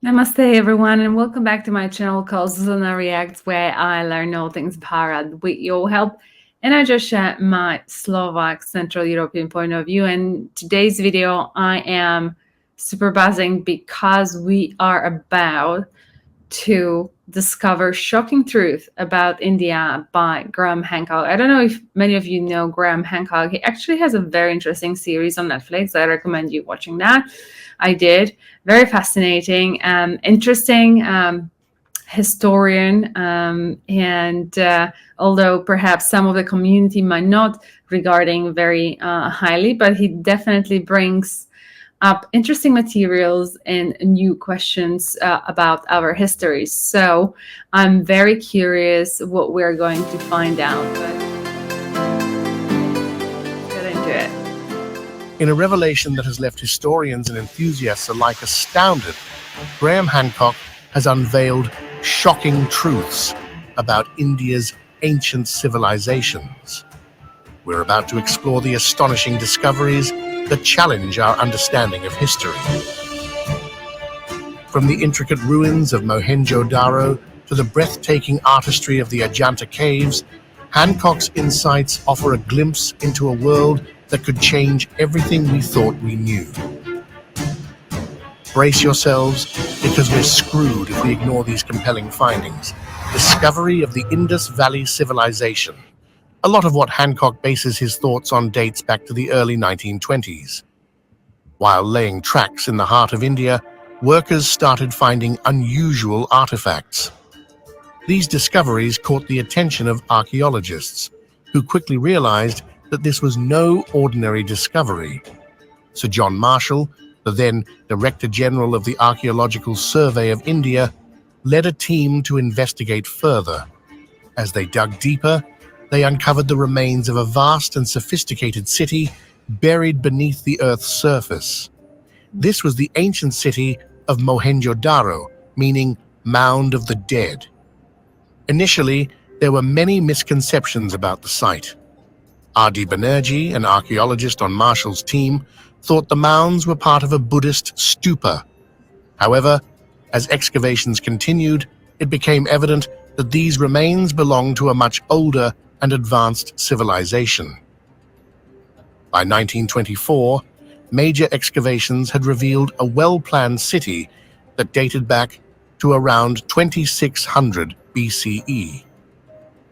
Namaste, everyone, and welcome back to my channel called zuzanareacts, where I learn all things Bharat with your help. And I just share my Slovak Central European point of view. And today's video, I am super buzzing because we are about to discover shocking truth about India by Graham Hancock. I don't know if many of you know Graham Hancock. He actually has a very interesting series on Netflix. I recommend you watching that. I did. Very fascinating, interesting historian. And although perhaps some of the community might not regarding very highly, but he definitely brings up interesting materials and new questions about our history. So I'm very curious what we're going to find out. But let's get into it. In a revelation that has left historians and enthusiasts alike astounded, Graham Hancock has unveiled shocking truths about India's ancient civilizations. We're about to explore the astonishing discoveries that challenge our understanding of history. From the intricate ruins of Mohenjo-Daro to the breathtaking artistry of the Ajanta caves, Hancock's insights offer a glimpse into a world that could change everything we thought we knew. Brace yourselves, because we're screwed if we ignore these compelling findings. Discovery of the Indus Valley civilization. A lot of what Hancock bases his thoughts on dates back to the early 1920s. While laying tracks in the heart of India, workers started finding unusual artifacts. These discoveries caught the attention of archaeologists, who quickly realized that this was no ordinary discovery. Sir John Marshall, the then Director General of the Archaeological Survey of India, led a team to investigate further. As they dug deeper, they uncovered the remains of a vast and sophisticated city buried beneath the Earth's surface. This was the ancient city of Mohenjo-Daro, meaning Mound of the Dead. Initially, there were many misconceptions about the site. R.D. Banerjee, an archaeologist on Marshall's team, thought the mounds were part of a Buddhist stupa. However, as excavations continued, it became evident that these remains belonged to a much older and advanced civilization. By 1924, major excavations had revealed a well-planned city that dated back to around 2600 BCE.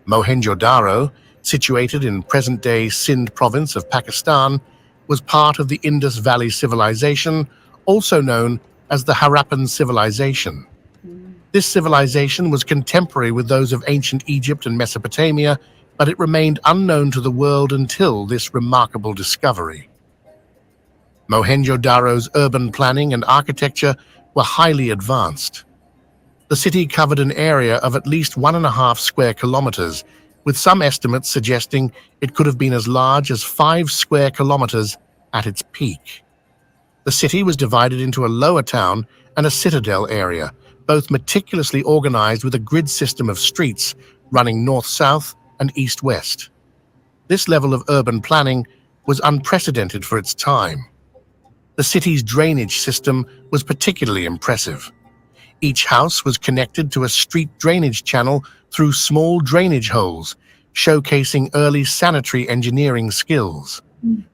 Mohenjo-Daro, situated in present-day Sindh province of Pakistan, was part of the Indus Valley civilization, also known as the Harappan civilization. This civilization was contemporary with those of ancient Egypt and Mesopotamia, but it remained unknown to the world until this remarkable discovery. Mohenjo-Daro's urban planning and architecture were highly advanced. The city covered an area of at least 1.5 square kilometers, with some estimates suggesting it could have been as large as 5 square kilometers at its peak. The city was divided into a lower town and a citadel area, both meticulously organized with a grid system of streets running north-south and east-west. This level of urban planning was unprecedented for its time. The city's drainage system was particularly impressive. Each house was connected to a street drainage channel through small drainage holes, showcasing early sanitary engineering skills.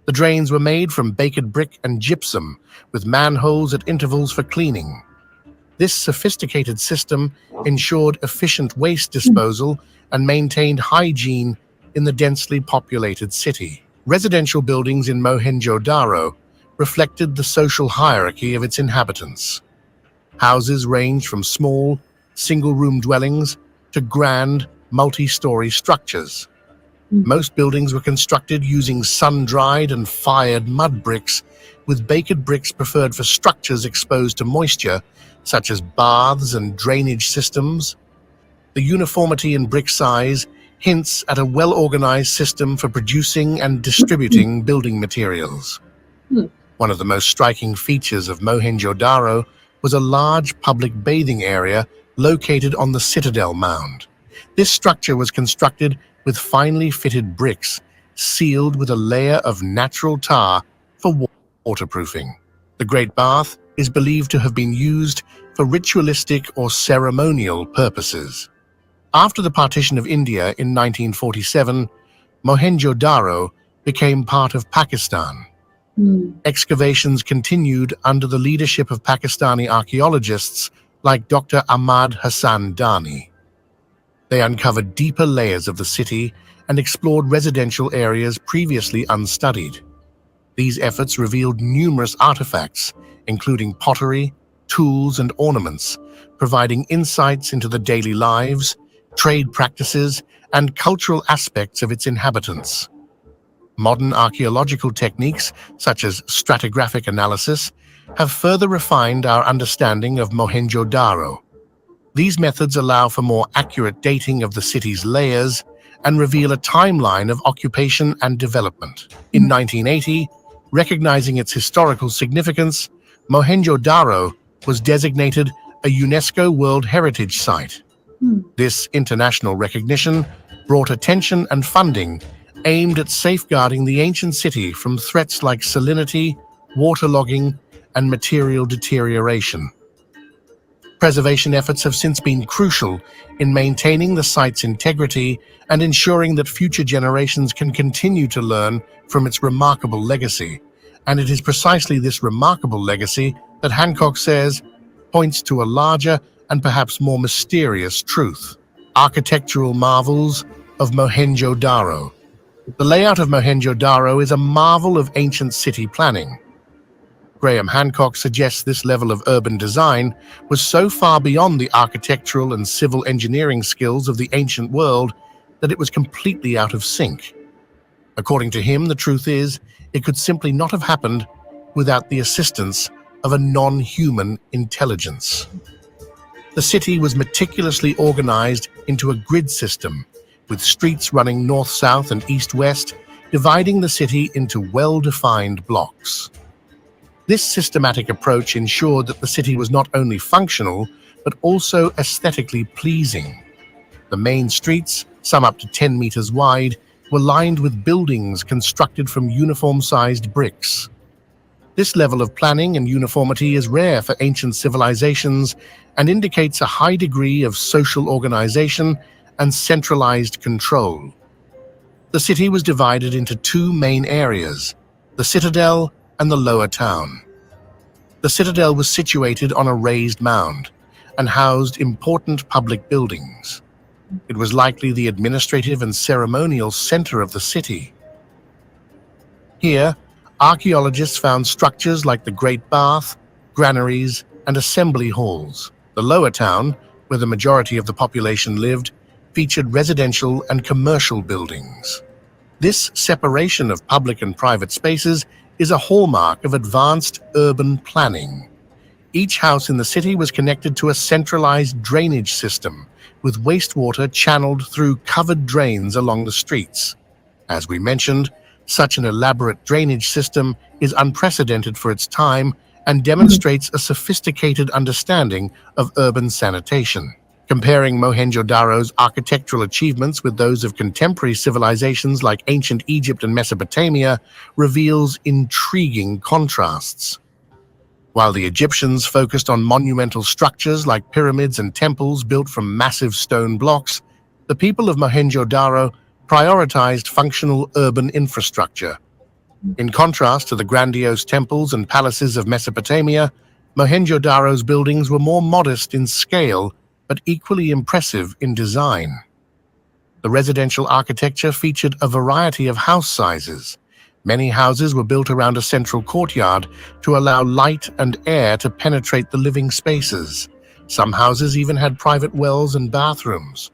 The drains were made from baked brick and gypsum, with manholes at intervals for cleaning. This sophisticated system ensured efficient waste disposal and maintained hygiene in the densely populated city. Residential buildings in Mohenjo-Daro reflected the social hierarchy of its inhabitants. Houses ranged from small, single-room dwellings to grand, multi-story structures. Most buildings were constructed using sun-dried and fired mud bricks, with baked bricks preferred for structures exposed to moisture, such as baths and drainage systems. The uniformity in brick size hints at a well-organized system for producing and distributing building materials. One of the most striking features of Mohenjo-Daro was a large public bathing area located on the Citadel Mound. This structure was constructed with finely fitted bricks, sealed with a layer of natural tar for waterproofing. The Great Bath is believed to have been used for ritualistic or ceremonial purposes. After the partition of India in 1947, Mohenjo-Daro became part of Pakistan. Excavations continued under the leadership of Pakistani archaeologists like Dr. Ahmad Hassan Dani. They uncovered deeper layers of the city and explored residential areas previously unstudied. These efforts revealed numerous artifacts, including pottery, tools, and ornaments, providing insights into the daily lives, trade practices, and cultural aspects of its inhabitants. Modern archaeological techniques, such as stratigraphic analysis, have further refined our understanding of Mohenjo-Daro. These methods allow for more accurate dating of the city's layers and reveal a timeline of occupation and development. In 1980, recognizing its historical significance, Mohenjo-Daro was designated a UNESCO World Heritage Site. This international recognition brought attention and funding aimed at safeguarding the ancient city from threats like salinity, waterlogging, and material deterioration. Preservation efforts have since been crucial in maintaining the site's integrity and ensuring that future generations can continue to learn from its remarkable legacy. And it is precisely this remarkable legacy that Hancock says points to a larger and perhaps more mysterious truth. Architectural marvels of Mohenjo-Daro. The layout of Mohenjo-Daro is a marvel of ancient city planning. Graham Hancock suggests this level of urban design was so far beyond the architectural and civil engineering skills of the ancient world that it was completely out of sync. According to him, the truth is, it could simply not have happened without the assistance of a non-human intelligence. The city was meticulously organized into a grid system, with streets running north-south and east-west, dividing the city into well-defined blocks. This systematic approach ensured that the city was not only functional, but also aesthetically pleasing. The main streets, some up to 10 meters wide, were lined with buildings constructed from uniform-sized bricks. This level of planning and uniformity is rare for ancient civilizations and indicates a high degree of social organization and centralized control. The city was divided into two main areas, the citadel and the lower town. The citadel was situated on a raised mound and housed important public buildings. It was likely the administrative and ceremonial center of the city. Here, archaeologists found structures like the Great Bath, granaries, and assembly halls. The lower town, where the majority of the population lived, featured residential and commercial buildings. This separation of public and private spaces is a hallmark of advanced urban planning. Each house in the city was connected to a centralized drainage system, with wastewater channeled through covered drains along the streets. As we mentioned, such an elaborate drainage system is unprecedented for its time and demonstrates a sophisticated understanding of urban sanitation. Comparing Mohenjo-Daro's architectural achievements with those of contemporary civilizations like ancient Egypt and Mesopotamia reveals intriguing contrasts. While the Egyptians focused on monumental structures like pyramids and temples built from massive stone blocks, the people of Mohenjo-Daro prioritized functional urban infrastructure. In contrast to the grandiose temples and palaces of Mesopotamia, Mohenjo-Daro's buildings were more modest in scale but equally impressive in design. The residential architecture featured a variety of house sizes. Many houses were built around a central courtyard to allow light and air to penetrate the living spaces. Some houses even had private wells and bathrooms.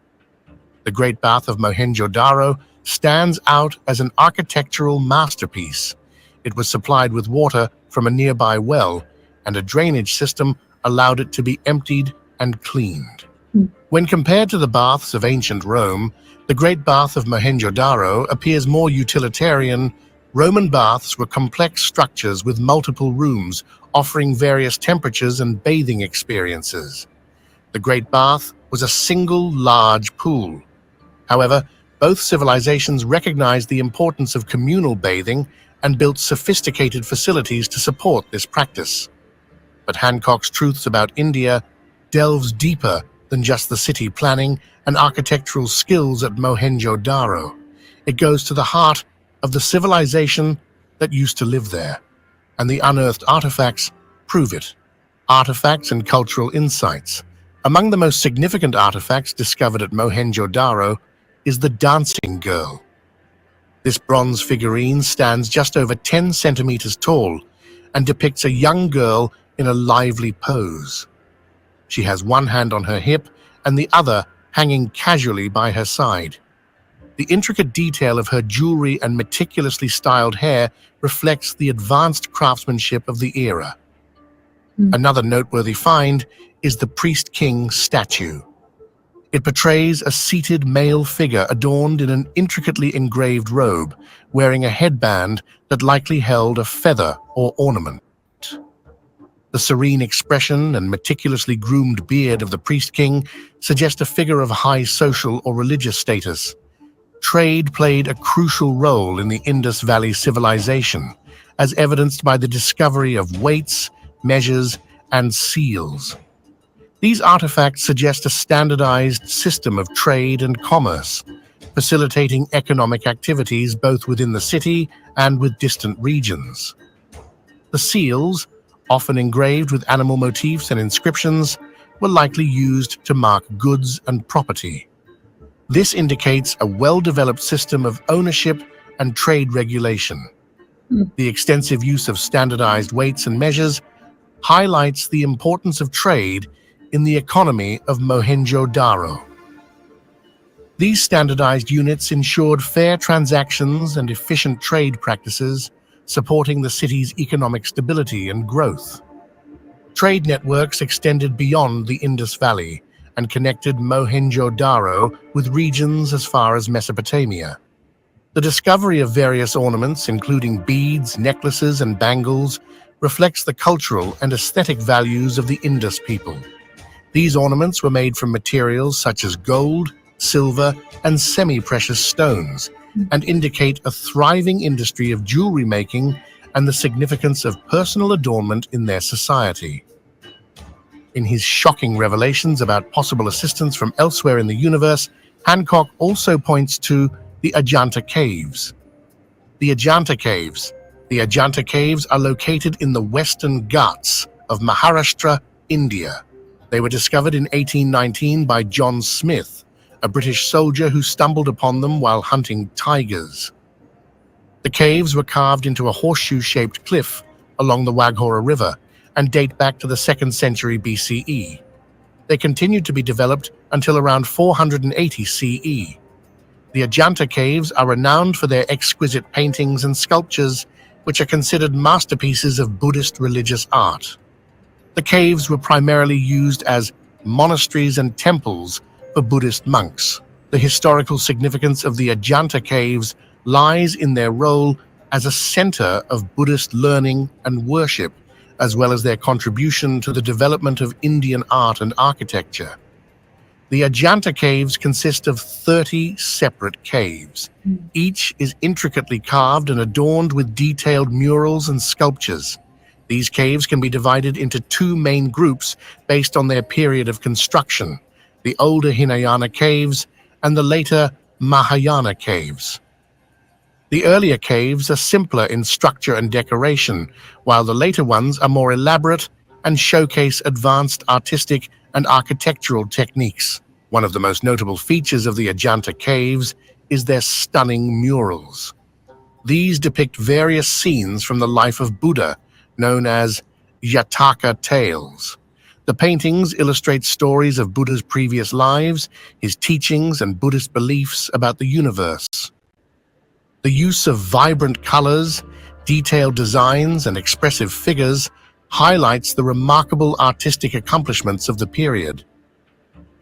The Great Bath of Mohenjo-Daro stands out as an architectural masterpiece. It was supplied with water from a nearby well, and a drainage system allowed it to be emptied and cleaned. When compared to the baths of ancient Rome, the Great Bath of Mohenjo-Daro appears more utilitarian. Roman baths were complex structures with multiple rooms, offering various temperatures and bathing experiences. The Great Bath was a single large pool. However, both civilizations recognized the importance of communal bathing and built sophisticated facilities to support this practice. But Hancock's Truths About India delves deeper than just the city planning and architectural skills at Mohenjo-Daro. It goes to the heart of the civilization that used to live there, and the unearthed artifacts prove it. Artifacts and cultural insights. Among the most significant artifacts discovered at Mohenjo-Daro is the dancing girl. This bronze figurine stands just over 10 centimeters tall and depicts a young girl in a lively pose. She has one hand on her hip and the other hanging casually by her side. The intricate detail of her jewelry and meticulously styled hair reflects the advanced craftsmanship of the era. Another noteworthy find is the Priest King statue. It portrays a seated male figure adorned in an intricately engraved robe, wearing a headband that likely held a feather or ornament. The serene expression and meticulously groomed beard of the Priest King suggest a figure of high social or religious status. Trade played a crucial role in the Indus Valley civilization, as evidenced by the discovery of weights, measures, and seals. These artifacts suggest a standardized system of trade and commerce, facilitating economic activities both within the city and with distant regions. The seals, often engraved with animal motifs and inscriptions, were likely used to mark goods and property. This indicates a well-developed system of ownership and trade regulation. The extensive use of standardized weights and measures highlights the importance of trade in the economy of Mohenjo-Daro. These standardized units ensured fair transactions and efficient trade practices, supporting the city's economic stability and growth. Trade networks extended beyond the Indus Valley and connected Mohenjo-Daro with regions as far as Mesopotamia. The discovery of various ornaments, including beads, necklaces, and bangles, reflects the cultural and aesthetic values of the Indus people. These ornaments were made from materials such as gold, silver, and semi-precious stones, and indicate a thriving industry of jewelry making and the significance of personal adornment in their society. In his shocking revelations about possible assistance from elsewhere in the universe, Hancock also points to the Ajanta Caves. The Ajanta Caves are located in the Western Ghats of Maharashtra, India. They were discovered in 1819 by John Smith, a British soldier who stumbled upon them while hunting tigers. The caves were carved into a horseshoe-shaped cliff along the Waghora River and date back to the 2nd century BCE. They continued to be developed until around 480 CE. The Ajanta Caves are renowned for their exquisite paintings and sculptures, which are considered masterpieces of Buddhist religious art. The caves were primarily used as monasteries and temples for Buddhist monks. The historical significance of the Ajanta Caves lies in their role as a center of Buddhist learning and worship, as well as their contribution to the development of Indian art and architecture. The Ajanta Caves consist of 30 separate caves. Each is intricately carved and adorned with detailed murals and sculptures. These caves can be divided into two main groups based on their period of construction: the older Hinayana caves and the later Mahayana caves. The earlier caves are simpler in structure and decoration, while the later ones are more elaborate and showcase advanced artistic and architectural techniques. One of the most notable features of the Ajanta Caves is their stunning murals. These depict various scenes from the life of Buddha, known as Jataka tales. The paintings illustrate stories of Buddha's previous lives, his teachings, and Buddhist beliefs about the universe. The use of vibrant colors, detailed designs, and expressive figures highlights the remarkable artistic accomplishments of the period.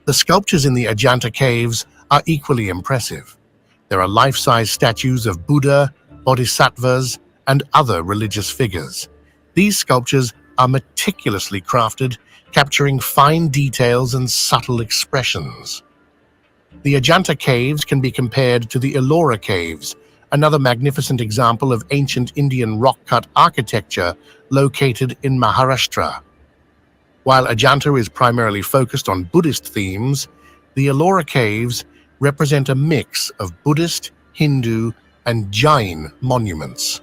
The sculptures in the Ajanta Caves are equally impressive. There are life-size statues of Buddha, bodhisattvas, and other religious figures. These sculptures are meticulously crafted, capturing fine details and subtle expressions. The Ajanta Caves can be compared to the Ellora Caves, another magnificent example of ancient Indian rock-cut architecture located in Maharashtra. While Ajanta is primarily focused on Buddhist themes, the Ellora caves represent a mix of Buddhist, Hindu, and Jain monuments.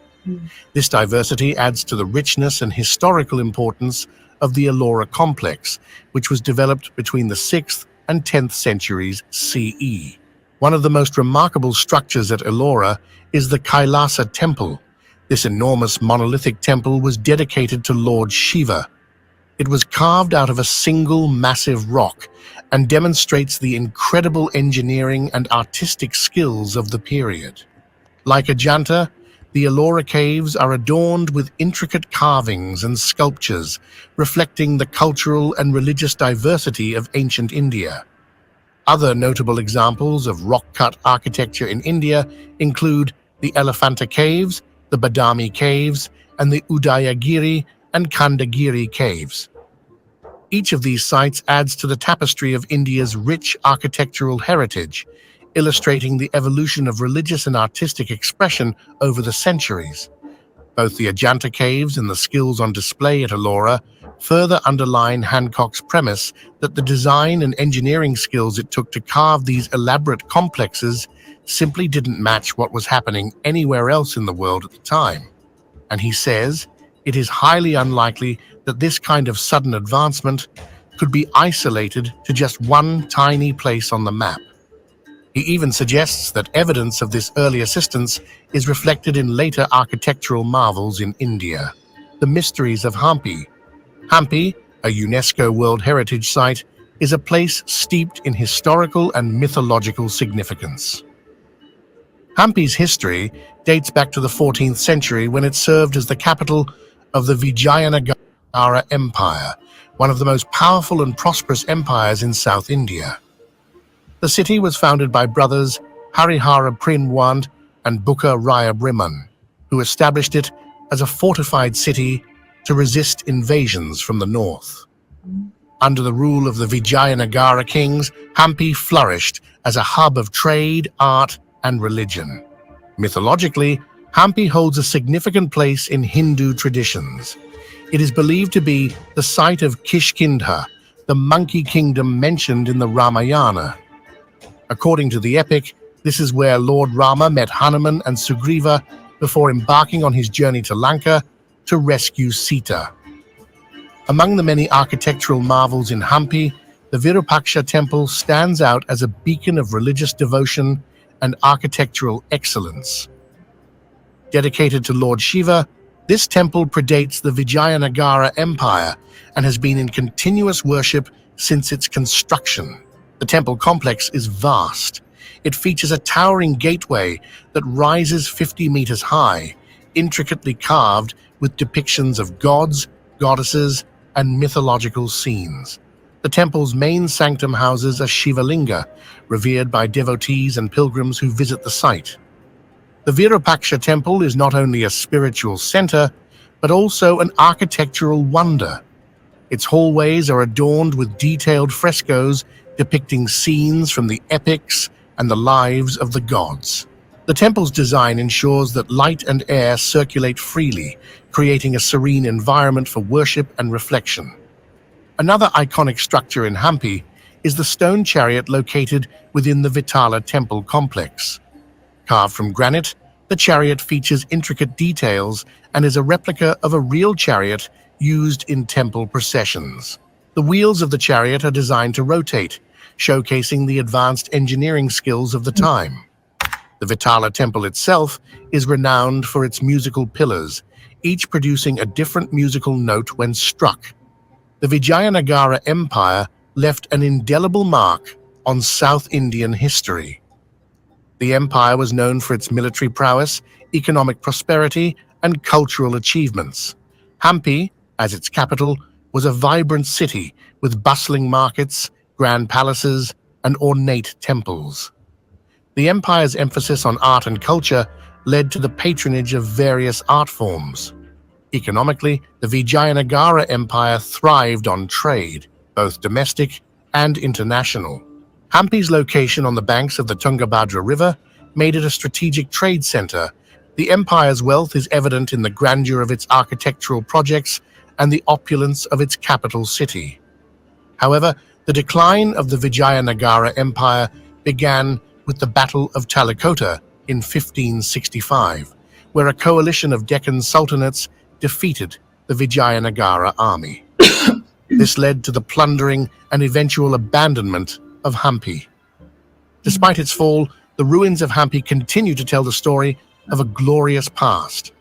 This diversity adds to the richness and historical importance of the Ellora complex, which was developed between the 6th and 10th centuries CE. One of the most remarkable structures at Ellora is the Kailasa Temple. This enormous monolithic temple was dedicated to Lord Shiva. It was carved out of a single massive rock and demonstrates the incredible engineering and artistic skills of the period. Like Ajanta, the Ellora caves are adorned with intricate carvings and sculptures, reflecting the cultural and religious diversity of ancient India. Other notable examples of rock-cut architecture in India include the Elephanta Caves, the Badami Caves, and the Udayagiri and Kandagiri Caves. Each of these sites adds to the tapestry of India's rich architectural heritage, illustrating the evolution of religious and artistic expression over the centuries. Both the Ajanta caves and the skills on display at Ellora further underline Hancock's premise that the design and engineering skills it took to carve these elaborate complexes simply didn't match what was happening anywhere else in the world at the time. And he says it is highly unlikely that this kind of sudden advancement could be isolated to just one tiny place on the map. He even suggests that evidence of this early assistance is reflected in later architectural marvels in India. The mysteries of Hampi. Hampi, a UNESCO World Heritage Site, is a place steeped in historical and mythological significance. Hampi's history dates back to the 14th century when it served as the capital of the Vijayanagara Empire, one of the most powerful and prosperous empires in South India. The city was founded by brothers Harihara Prinwand and Bukka Raya Briman, who established it as a fortified city to resist invasions from the north. Under the rule of the Vijayanagara kings, Hampi flourished as a hub of trade, art, and religion. Mythologically, Hampi holds a significant place in Hindu traditions. It is believed to be the site of Kishkindha, the monkey kingdom mentioned in the Ramayana. According to the epic, this is where Lord Rama met Hanuman and Sugriva before embarking on his journey to Lanka to rescue Sita. Among the many architectural marvels in Hampi, the Virupaksha Temple stands out as a beacon of religious devotion and architectural excellence. Dedicated to Lord Shiva, this temple predates the Vijayanagara Empire and has been in continuous worship since its construction. The temple complex is vast. It features a towering gateway that rises 50 meters high, intricately carved with depictions of gods, goddesses, and mythological scenes. The temple's main sanctum houses a Shivalinga, revered by devotees and pilgrims who visit the site. The Virupaksha Temple is not only a spiritual center, but also an architectural wonder. Its hallways are adorned with detailed frescoes depicting scenes from the epics and the lives of the gods. The temple's design ensures that light and air circulate freely, creating a serene environment for worship and reflection. Another iconic structure in Hampi is the stone chariot located within the Vitala temple complex. Carved from granite, the chariot features intricate details and is a replica of a real chariot used in temple processions. The wheels of the chariot are designed to rotate, showcasing the advanced engineering skills of the time. The Vitala temple itself is renowned for its musical pillars, each producing a different musical note when struck. The Vijayanagara Empire left an indelible mark on South Indian history. The empire was known for its military prowess, economic prosperity, and cultural achievements. Hampi, as its capital, was a vibrant city with bustling markets, grand palaces, and ornate temples. The empire's emphasis on art and culture led to the patronage of various art forms. Economically, the Vijayanagara Empire thrived on trade, both domestic and international. Hampi's location on the banks of the Tungabhadra River made it a strategic trade center. The empire's wealth is evident in the grandeur of its architectural projects and the opulence of its capital city. However, the decline of the Vijayanagara Empire began with the Battle of Talikota in 1565, where a coalition of Deccan sultanates defeated the Vijayanagara army. This led to the plundering and eventual abandonment of Hampi. Despite its fall, the ruins of Hampi continue to tell the story of a glorious past.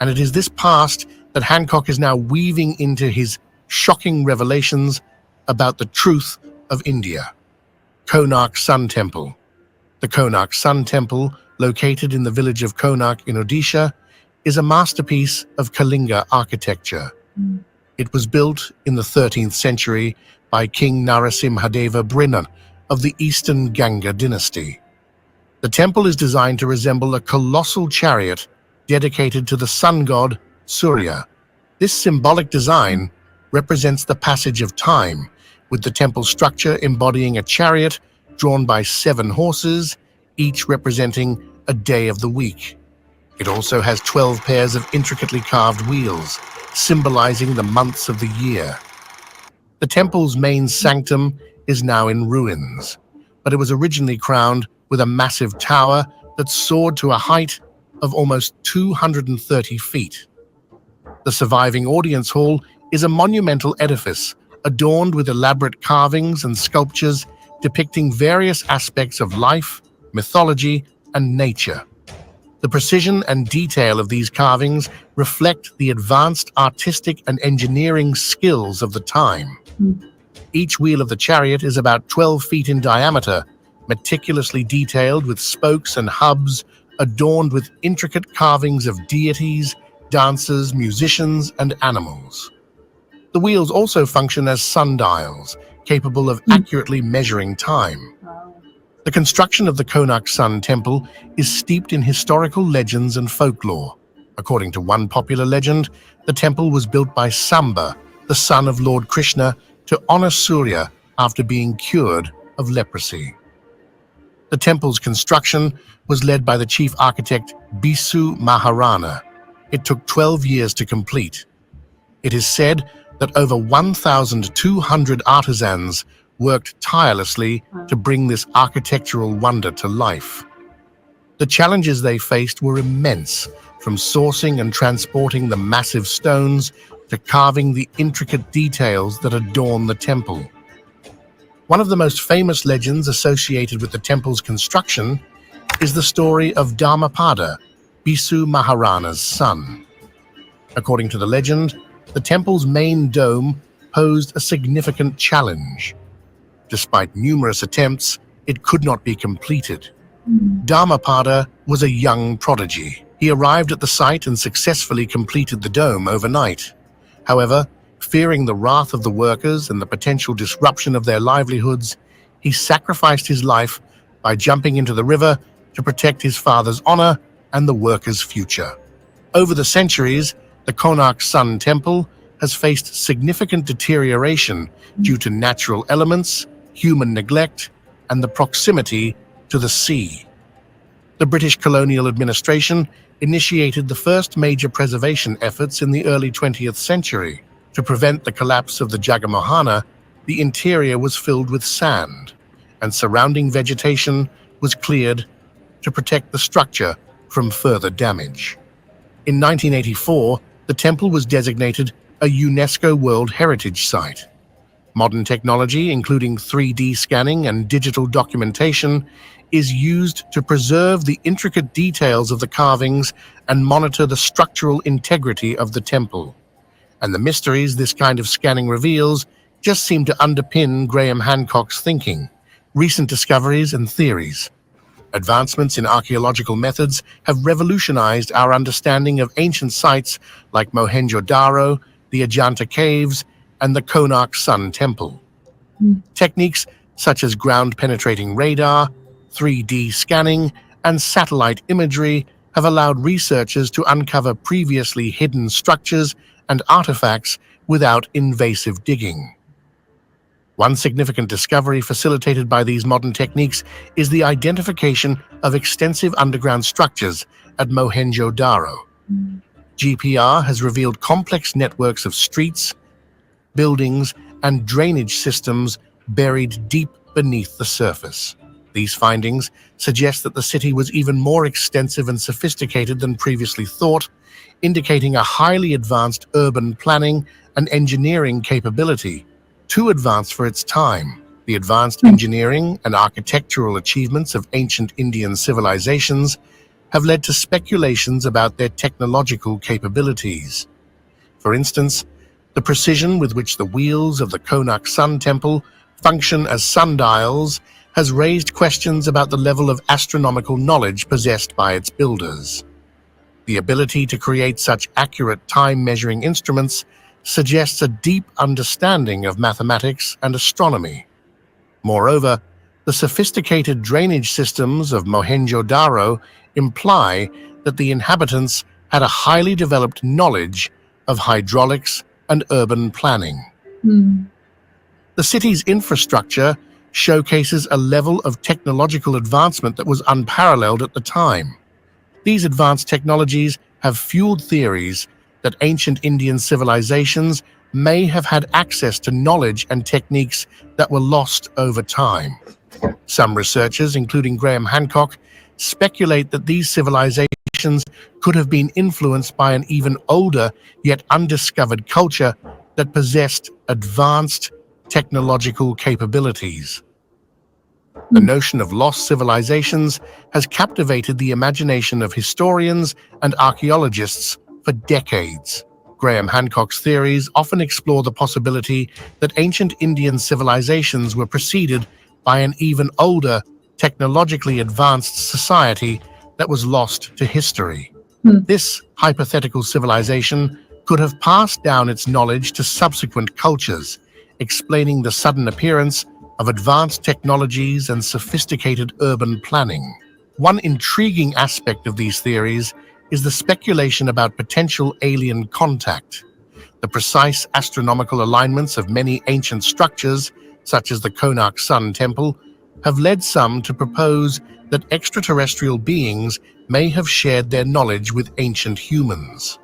And it is this past that Hancock is now weaving into his shocking revelations about the truth of India. Konark Sun Temple. The Konark Sun Temple, located in the village of Konark in Odisha, is a masterpiece of Kalinga architecture. It was built in the 13th century by King Narasimhadeva Brinna of the Eastern Ganga dynasty. The temple is designed to resemble a colossal chariot dedicated to the sun god Surya. This symbolic design represents the passage of time, with the temple structure embodying a chariot drawn by 7 horses, each representing a day of the week. It also has 12 pairs of intricately carved wheels, symbolizing the months of the year. The temple's main sanctum is now in ruins, but it was originally crowned with a massive tower that soared to a height of almost 230 feet. The surviving audience hall is a monumental edifice adorned with elaborate carvings and sculptures depicting various aspects of life, mythology, and nature. The precision and detail of these carvings reflect the advanced artistic and engineering skills of the time. Each wheel of the chariot is about 12 feet in diameter, meticulously detailed with spokes and hubs, adorned with intricate carvings of deities, dancers, musicians, and animals. The wheels also function as sundials, capable of accurately measuring time. The construction of the Konark Sun Temple is steeped in historical legends and folklore. According to one popular legend, the temple was built by Samba, the son of Lord Krishna, to honor Surya after being cured of leprosy. The temple's construction was led by the chief architect Bisu Maharana. It took 12 years to complete. It is said that over 1,200 artisans worked tirelessly to bring this architectural wonder to life. The challenges they faced were immense, from sourcing and transporting the massive stones to carving the intricate details that adorn the temple. One of the most famous legends associated with the temple's construction is the story of Dharmapada, Bisu Maharana's son. According to the legend, the temple's main dome posed a significant challenge. Despite numerous attempts, it could not be completed. Dharmapada was a young prodigy. He arrived at the site and successfully completed the dome overnight. However, fearing the wrath of the workers and the potential disruption of their livelihoods, he sacrificed his life by jumping into the river to protect his father's honor and the workers' future. Over the centuries, the Konark Sun Temple has faced significant deterioration due to natural elements, human neglect, and the proximity to the sea. The British colonial administration initiated the first major preservation efforts in the early 20th century. To prevent the collapse of the Jagamohana, the interior was filled with sand, and surrounding vegetation was cleared to protect the structure from further damage. In 1984, the temple was designated a UNESCO World Heritage Site. Modern technology, including 3D scanning and digital documentation, is used to preserve the intricate details of the carvings and monitor the structural integrity of the temple. And the mysteries this kind of scanning reveals just seem to underpin Graham Hancock's thinking, recent discoveries and theories. Advancements in archaeological methods have revolutionized our understanding of ancient sites like Mohenjo-Daro, the Ajanta caves, and the Konark Sun Temple. Techniques such as ground-penetrating radar, 3D scanning, and satellite imagery have allowed researchers to uncover previously hidden structures and artifacts without invasive digging. One significant discovery facilitated by these modern techniques is the identification of extensive underground structures at Mohenjo-Daro. GPR has revealed complex networks of streets, buildings, and drainage systems buried deep beneath the surface. These findings suggest that the city was even more extensive and sophisticated than previously thought, indicating a highly advanced urban planning and engineering capability, too advanced for its time. The advanced engineering and architectural achievements of ancient Indian civilizations have led to speculations about their technological capabilities. For instance, the precision with which the wheels of the Konark Sun Temple function as sundials has raised questions about the level of astronomical knowledge possessed by its builders. The ability to create such accurate time-measuring instruments suggests a deep understanding of mathematics and astronomy. Moreover, the sophisticated drainage systems of Mohenjo-Daro imply that the inhabitants had a highly developed knowledge of hydraulics and urban planning. The city's infrastructure showcases a level of technological advancement that was unparalleled at the time. These advanced technologies have fueled theories that ancient Indian civilizations may have had access to knowledge and techniques that were lost over time. Some researchers, including Graham Hancock, speculate that these civilizations could have been influenced by an even older yet undiscovered culture that possessed advanced technological capabilities. The notion of lost civilizations has captivated the imagination of historians and archaeologists for decades. Graham Hancock's theories often explore the possibility that ancient Indian civilizations were preceded by an even older, technologically advanced society that was lost to history. This hypothetical civilization could have passed down its knowledge to subsequent cultures, explaining the sudden appearance of advanced technologies and sophisticated urban planning. One intriguing aspect of these theories is the speculation about potential alien contact. The precise astronomical alignments of many ancient structures, such as the Konark Sun Temple, have led some to propose that extraterrestrial beings may have shared their knowledge with ancient humans.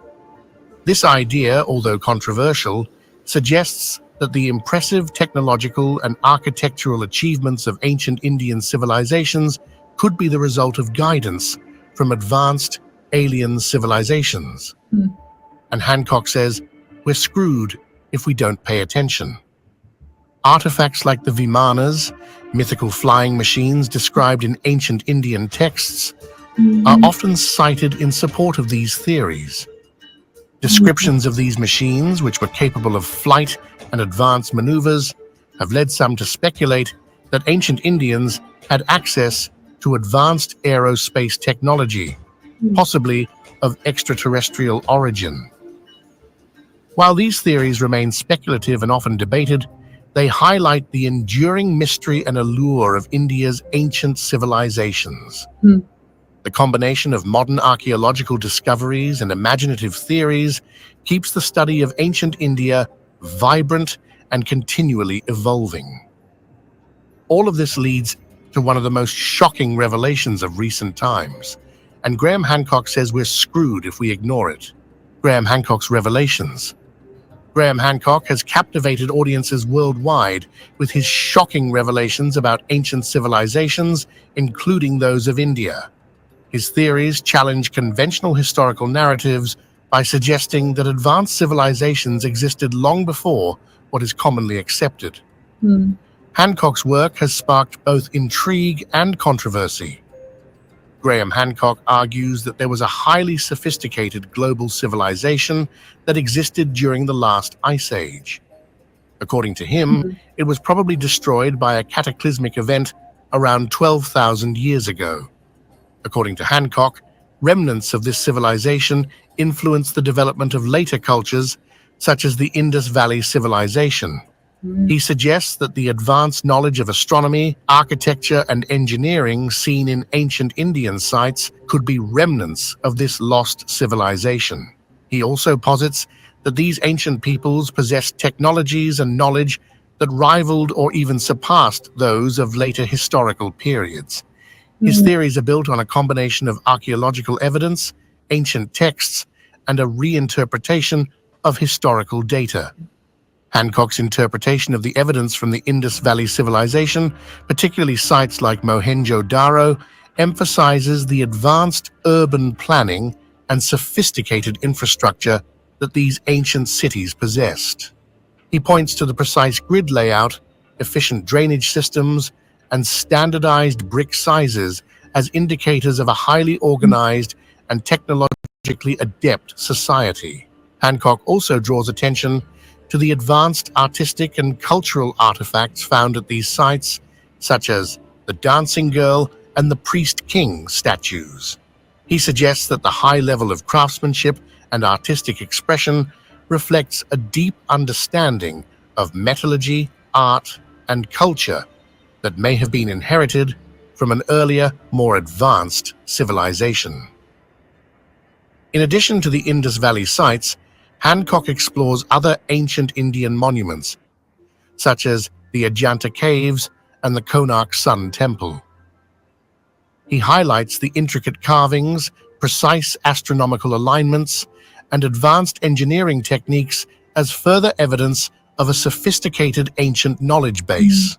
This idea, although controversial, suggests that the impressive technological and architectural achievements of ancient Indian civilizations could be the result of guidance from advanced alien civilizations. And Hancock says, we're screwed if we don't pay attention. Artifacts like the Vimanas, mythical flying machines described in ancient Indian texts, are often cited in support of these theories. Descriptions of these machines, which were capable of flight and advanced maneuvers, have led some to speculate that ancient Indians had access to advanced aerospace technology, possibly of extraterrestrial origin. While these theories remain speculative and often debated, they highlight the enduring mystery and allure of India's ancient civilizations. The combination of modern archaeological discoveries and imaginative theories keeps the study of ancient India vibrant and continually evolving. All of this leads to one of the most shocking revelations of recent times, and Graham Hancock says we're screwed if we ignore it. Graham Hancock's revelations. Graham Hancock has captivated audiences worldwide with his shocking revelations about ancient civilizations, including those of India. His theories challenge conventional historical narratives by suggesting that advanced civilizations existed long before what is commonly accepted. Hancock's work has sparked both intrigue and controversy. Graham Hancock argues that there was a highly sophisticated global civilization that existed during the last ice age. According to him, it was probably destroyed by a cataclysmic event around 12,000 years ago. According to Hancock, remnants of this civilization influenced the development of later cultures, such as the Indus Valley civilization. He suggests that the advanced knowledge of astronomy, architecture, and engineering seen in ancient Indian sites could be remnants of this lost civilization. He also posits that these ancient peoples possessed technologies and knowledge that rivaled or even surpassed those of later historical periods. His theories are built on a combination of archaeological evidence, ancient texts, and a reinterpretation of historical data. Hancock's interpretation of the evidence from the Indus Valley civilization, particularly sites like Mohenjo-Daro, emphasizes the advanced urban planning and sophisticated infrastructure that these ancient cities possessed. He points to the precise grid layout, efficient drainage systems, and standardized brick sizes as indicators of a highly organized and technologically adept society. Hancock also draws attention to the advanced artistic and cultural artifacts found at these sites, such as the dancing girl and the priest king statues. He suggests that the high level of craftsmanship and artistic expression reflects a deep understanding of metallurgy, art, and culture that may have been inherited from an earlier, more advanced civilization. In addition to the Indus Valley sites, Hancock explores other ancient Indian monuments, such as the Ajanta caves and the Konark Sun Temple. He highlights the intricate carvings, precise astronomical alignments, and advanced engineering techniques as further evidence of a sophisticated ancient knowledge base.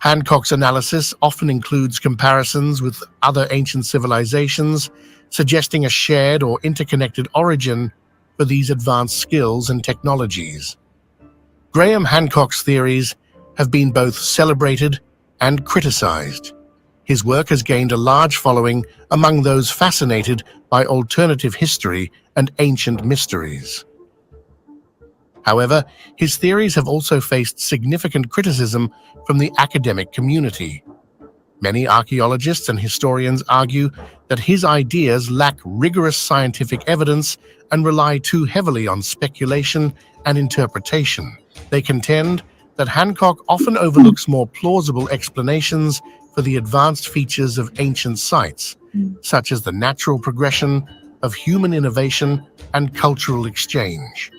Hancock's analysis often includes comparisons with other ancient civilizations, suggesting a shared or interconnected origin for these advanced skills and technologies. Graham Hancock's theories have been both celebrated and criticized. His work has gained a large following among those fascinated by alternative history and ancient mysteries. However, his theories have also faced significant criticism from the academic community. Many archaeologists and historians argue that his ideas lack rigorous scientific evidence and rely too heavily on speculation and interpretation. They contend that Hancock often overlooks more plausible explanations for the advanced features of ancient sites, such as the natural progression of human innovation and cultural exchange.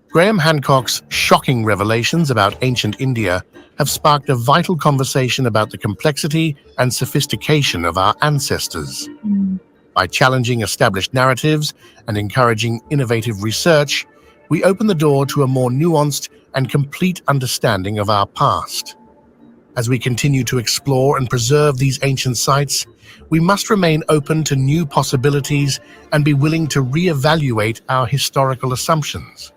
Graham Hancock's shocking revelations about ancient India have sparked a vital conversation about the complexity and sophistication of our ancestors. By challenging established narratives and encouraging innovative research, we open the door to a more nuanced and complete understanding of our past. As we continue to explore and preserve these ancient sites, we must remain open to new possibilities and be willing to reevaluate our historical assumptions.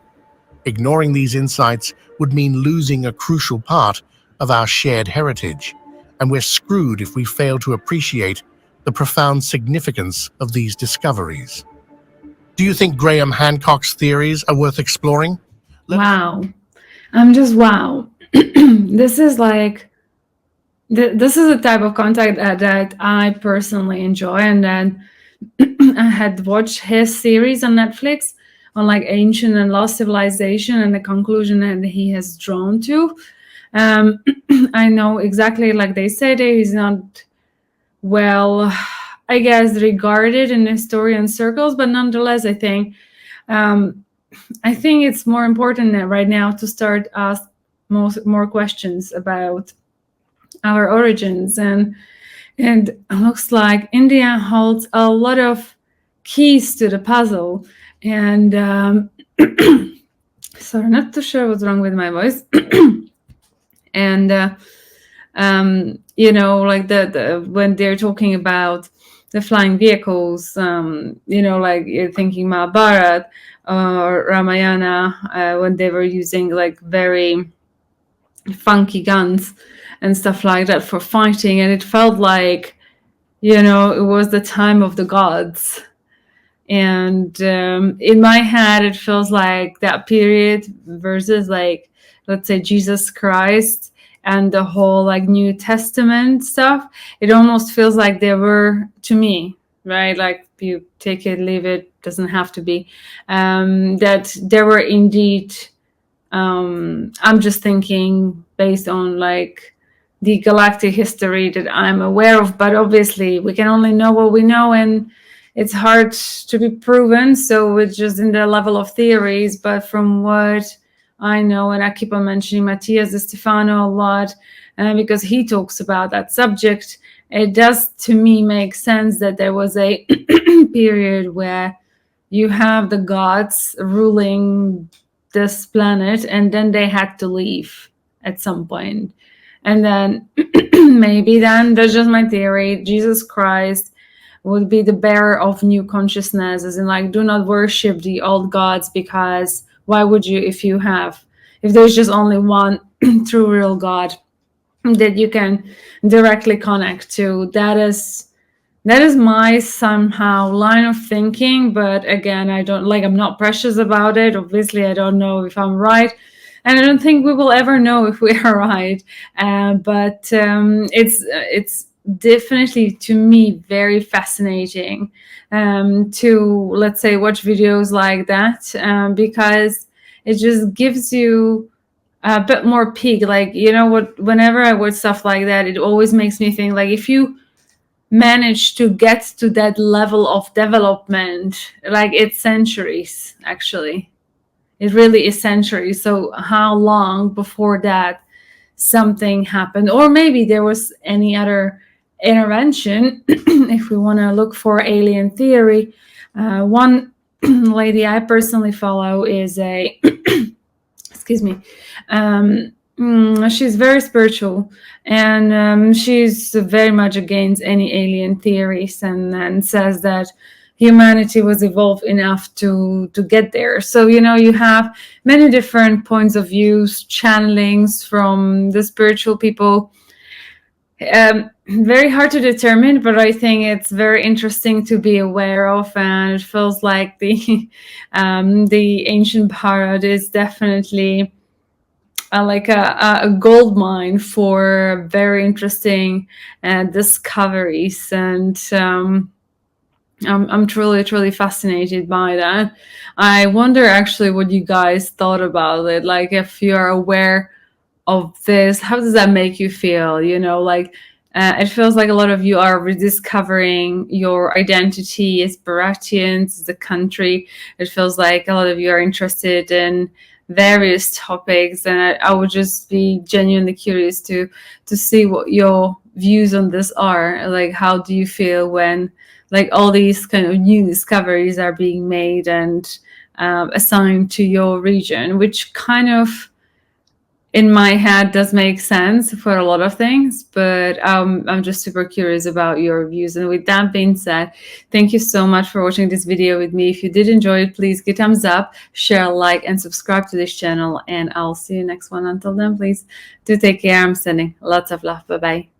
Ignoring these insights would mean losing a crucial part of our shared heritage, and we're screwed if we fail to appreciate the profound significance of these discoveries. Do you think Graham Hancock's theories are worth exploring? Wow. I'm just wow. This is like, this is a type of content that I personally enjoy, and then I had watched his series on Netflix on like ancient and lost civilization and the conclusion that he has drawn to. I know exactly, like they said, he's not well, I guess, regarded in historian circles, but nonetheless, I think it's more important right now to start ask more questions about our origins, and it looks like India holds a lot of keys to the puzzle. And sorry, not too sure what's wrong with my voice. And like the when they're talking about the flying vehicles, like you're thinking Mahabharat or Ramayana, when they were using like very funky guns and stuff like that for fighting, and it felt like, it was the time of the gods. And in my head, it feels like that period versus, like, let's say Jesus Christ and the whole like New Testament stuff. It almost feels like they were, to me, right? Like, you take it, leave it, doesn't have to be. That there were indeed, I'm just thinking based on like the galactic history that I'm aware of, but obviously we can only know what we know, and it's hard to be proven, so it's just in the level of theories. But from what I know, and I keep on mentioning Matthias de Stefano a lot, because he talks about that subject, it does to me make sense that there was a period where you have the gods ruling this planet, and then they had to leave at some point. And then maybe then, that's just my theory, Jesus Christ would be the bearer of new consciousness, as in like, do not worship the old gods, because why would you if there's just only one true real God that you can directly connect to. That is my somehow line of thinking. But again, I'm not precious about it. Obviously, I don't know if I'm right, and I don't think we will ever know if we are right. But it's definitely, to me, very fascinating to, let's say, watch videos like that, because it just gives you a bit more peak. Like, you know what, whenever I watch stuff like that, it always makes me think, like, if you manage to get to that level of development, like, it's centuries. Actually, it really is centuries. So how long before that something happened, or maybe there was any other intervention? If we want to look for alien theory, one lady I personally follow is a excuse me, she's very spiritual, and she's very much against any alien theories, and says that humanity was evolved enough to get there. So, you have many different points of views, channelings from the spiritual people. Very hard to determine, but I think it's very interesting to be aware of, and it feels like the ancient Bharat is definitely like a gold mine for very interesting discoveries, and I'm truly fascinated by that. I wonder actually what you guys thought about it. Like, if you're aware of this, how does that make you feel? Like, it feels like a lot of you are rediscovering your identity as Bharatians, as a country. It feels like a lot of you are interested in various topics, and I would just be genuinely curious to see what your views on this are. Like, how do you feel when, like, all these kind of new discoveries are being made and assigned to your region, which kind of, in my head, does make sense for a lot of things, but I'm just super curious about your views. And with that being said, thank you so much for watching this video with me. If you did enjoy it, please give a thumbs up, share, like, and subscribe to this channel, and I'll see you next one. Until then, please do take care. I'm sending lots of love. Bye-bye.